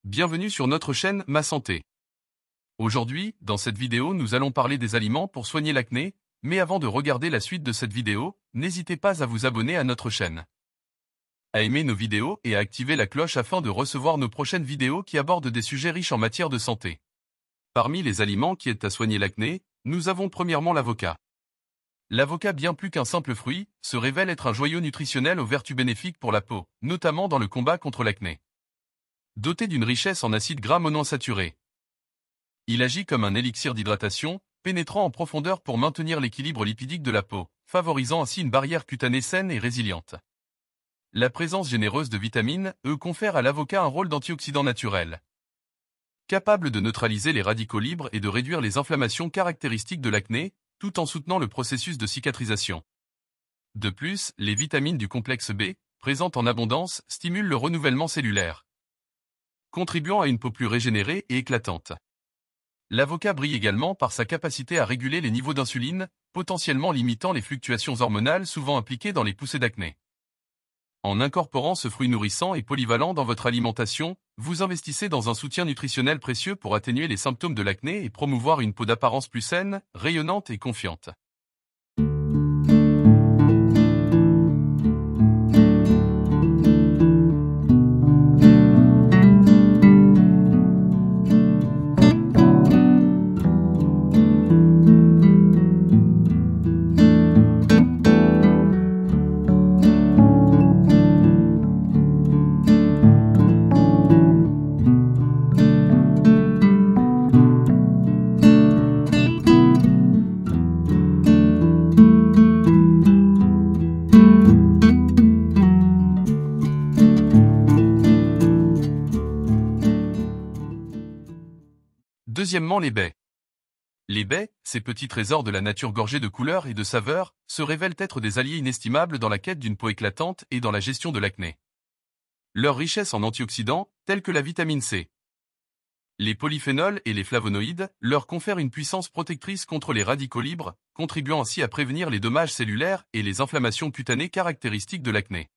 Bienvenue sur notre chaîne Ma Santé. Aujourd'hui, dans cette vidéo, nous allons parler des aliments pour soigner l'acné, mais avant de regarder la suite de cette vidéo, n'hésitez pas à vous abonner à notre chaîne, à aimer nos vidéos et à activer la cloche afin de recevoir nos prochaines vidéos qui abordent des sujets riches en matière de santé. Parmi les aliments qui aident à soigner l'acné, nous avons premièrement l'avocat. L'avocat, bien plus qu'un simple fruit, se révèle être un joyau nutritionnel aux vertus bénéfiques pour la peau, notamment dans le combat contre l'acné. Doté d'une richesse en acides gras monoinsaturés, il agit comme un élixir d'hydratation, pénétrant en profondeur pour maintenir l'équilibre lipidique de la peau, favorisant ainsi une barrière cutanée saine et résiliente. La présence généreuse de vitamine E confère à l'avocat un rôle d'antioxydant naturel, capable de neutraliser les radicaux libres et de réduire les inflammations caractéristiques de l'acné, tout en soutenant le processus de cicatrisation. De plus, les vitamines du complexe B, présentes en abondance, stimulent le renouvellement cellulaire, contribuant à une peau plus régénérée et éclatante. L'avocat brille également par sa capacité à réguler les niveaux d'insuline, potentiellement limitant les fluctuations hormonales souvent impliquées dans les poussées d'acné. En incorporant ce fruit nourrissant et polyvalent dans votre alimentation, vous investissez dans un soutien nutritionnel précieux pour atténuer les symptômes de l'acné et promouvoir une peau d'apparence plus saine, rayonnante et confiante. Deuxièmement, les baies. Les baies, ces petits trésors de la nature gorgés de couleurs et de saveurs, se révèlent être des alliés inestimables dans la quête d'une peau éclatante et dans la gestion de l'acné. Leur richesse en antioxydants, tels que la vitamine C, les polyphénols et les flavonoïdes, leur confèrent une puissance protectrice contre les radicaux libres, contribuant ainsi à prévenir les dommages cellulaires et les inflammations cutanées caractéristiques de l'acné.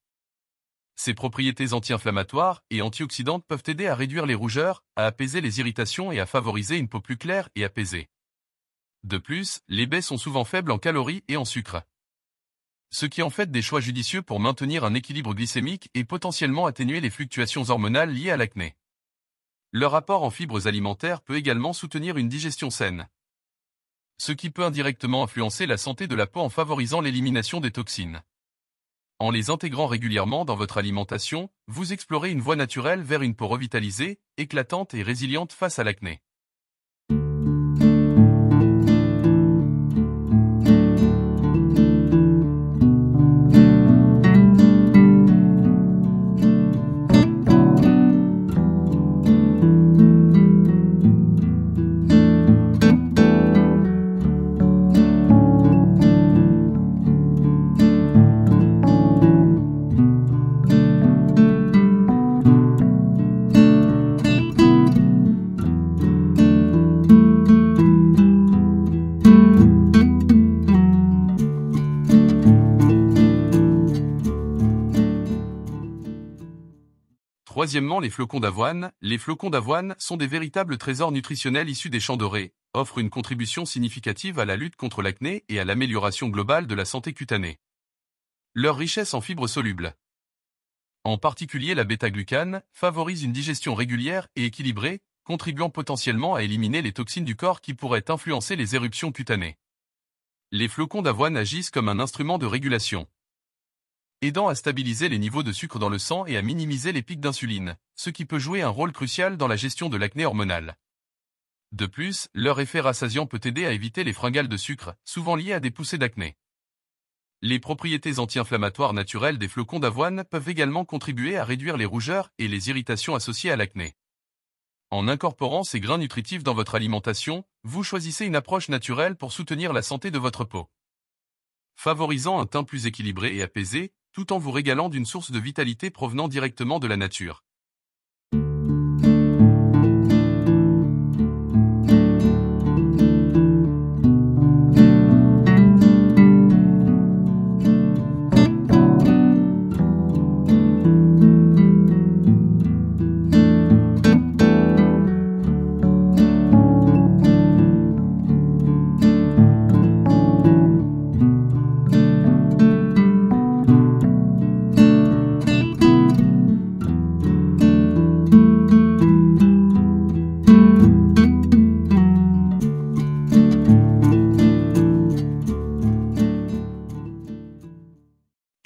Ces propriétés anti-inflammatoires et antioxydantes peuvent aider à réduire les rougeurs, à apaiser les irritations et à favoriser une peau plus claire et apaisée. De plus, les baies sont souvent faibles en calories et en sucre, ce qui en fait des choix judicieux pour maintenir un équilibre glycémique et potentiellement atténuer les fluctuations hormonales liées à l'acné. Leur apport en fibres alimentaires peut également soutenir une digestion saine, ce qui peut indirectement influencer la santé de la peau en favorisant l'élimination des toxines. En les intégrant régulièrement dans votre alimentation, vous explorez une voie naturelle vers une peau revitalisée, éclatante et résiliente face à l'acné. Troisièmement, les flocons d'avoine. Les flocons d'avoine sont des véritables trésors nutritionnels issus des champs dorés, offrent une contribution significative à la lutte contre l'acné et à l'amélioration globale de la santé cutanée. Leur richesse en fibres solubles, en particulier la bêta-glucane, favorise une digestion régulière et équilibrée, contribuant potentiellement à éliminer les toxines du corps qui pourraient influencer les éruptions cutanées. Les flocons d'avoine agissent comme un instrument de régulation, aidant à stabiliser les niveaux de sucre dans le sang et à minimiser les pics d'insuline, ce qui peut jouer un rôle crucial dans la gestion de l'acné hormonale. De plus, leur effet rassasiant peut aider à éviter les fringales de sucre, souvent liées à des poussées d'acné. Les propriétés anti-inflammatoires naturelles des flocons d'avoine peuvent également contribuer à réduire les rougeurs et les irritations associées à l'acné. En incorporant ces grains nutritifs dans votre alimentation, vous choisissez une approche naturelle pour soutenir la santé de votre peau, favorisant un teint plus équilibré et apaisé, tout en vous régalant d'une source de vitalité provenant directement de la nature.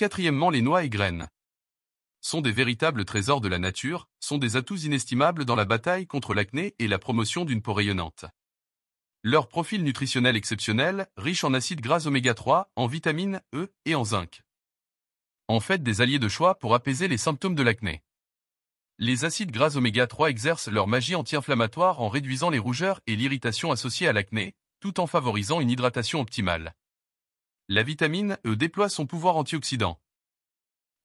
Quatrièmement, les noix et graines sont des véritables trésors de la nature, sont des atouts inestimables dans la bataille contre l'acné et la promotion d'une peau rayonnante. Leur profil nutritionnel exceptionnel, riche en acides gras oméga 3, en vitamines E et en zinc, en fait des alliés de choix pour apaiser les symptômes de l'acné. Les acides gras oméga 3 exercent leur magie anti-inflammatoire en réduisant les rougeurs et l'irritation associées à l'acné, tout en favorisant une hydratation optimale. La vitamine E déploie son pouvoir antioxydant,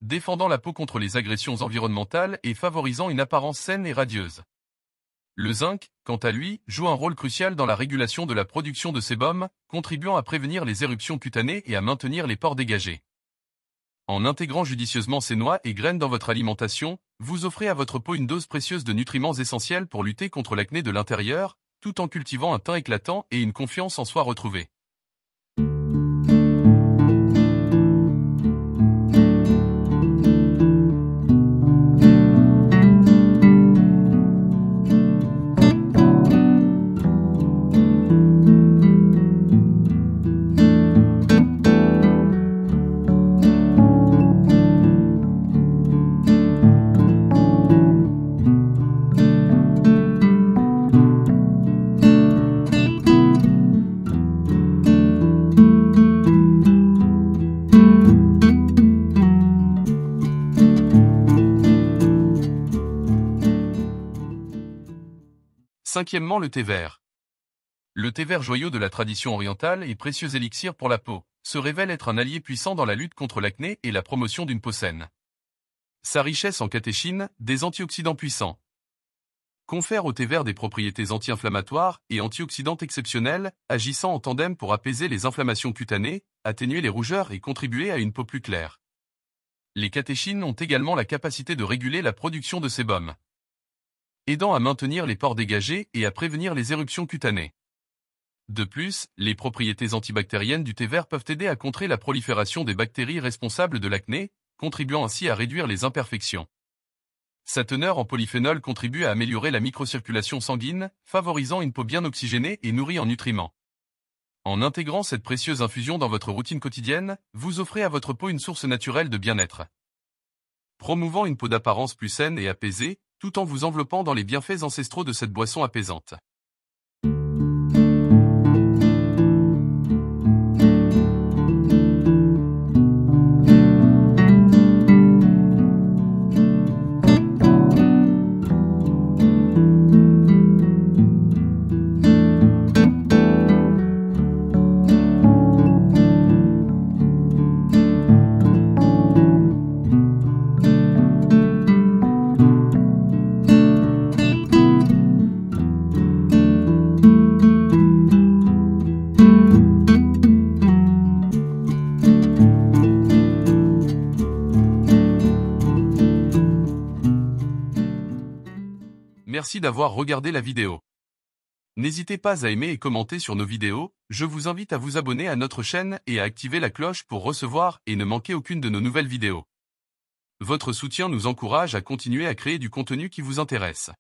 défendant la peau contre les agressions environnementales et favorisant une apparence saine et radieuse. Le zinc, quant à lui, joue un rôle crucial dans la régulation de la production de sébum, contribuant à prévenir les éruptions cutanées et à maintenir les pores dégagés. En intégrant judicieusement ces noix et graines dans votre alimentation, vous offrez à votre peau une dose précieuse de nutriments essentiels pour lutter contre l'acné de l'intérieur, tout en cultivant un teint éclatant et une confiance en soi retrouvée. Cinquièmement, le thé vert. Le thé vert, joyau de la tradition orientale et précieux élixir pour la peau, se révèle être un allié puissant dans la lutte contre l'acné et la promotion d'une peau saine. Sa richesse en catéchines, des antioxydants puissants, confère au thé vert des propriétés anti-inflammatoires et antioxydantes exceptionnelles, agissant en tandem pour apaiser les inflammations cutanées, atténuer les rougeurs et contribuer à une peau plus claire. Les catéchines ont également la capacité de réguler la production de sébum, aidant à maintenir les pores dégagés et à prévenir les éruptions cutanées. De plus, les propriétés antibactériennes du thé vert peuvent aider à contrer la prolifération des bactéries responsables de l'acné, contribuant ainsi à réduire les imperfections. Sa teneur en polyphénol contribue à améliorer la microcirculation sanguine, favorisant une peau bien oxygénée et nourrie en nutriments. En intégrant cette précieuse infusion dans votre routine quotidienne, vous offrez à votre peau une source naturelle de bien-être, promouvant une peau d'apparence plus saine et apaisée, tout en vous enveloppant dans les bienfaits ancestraux de cette boisson apaisante. Merci d'avoir regardé la vidéo. N'hésitez pas à aimer et commenter sur nos vidéos, je vous invite à vous abonner à notre chaîne et à activer la cloche pour recevoir et ne manquer aucune de nos nouvelles vidéos. Votre soutien nous encourage à continuer à créer du contenu qui vous intéresse.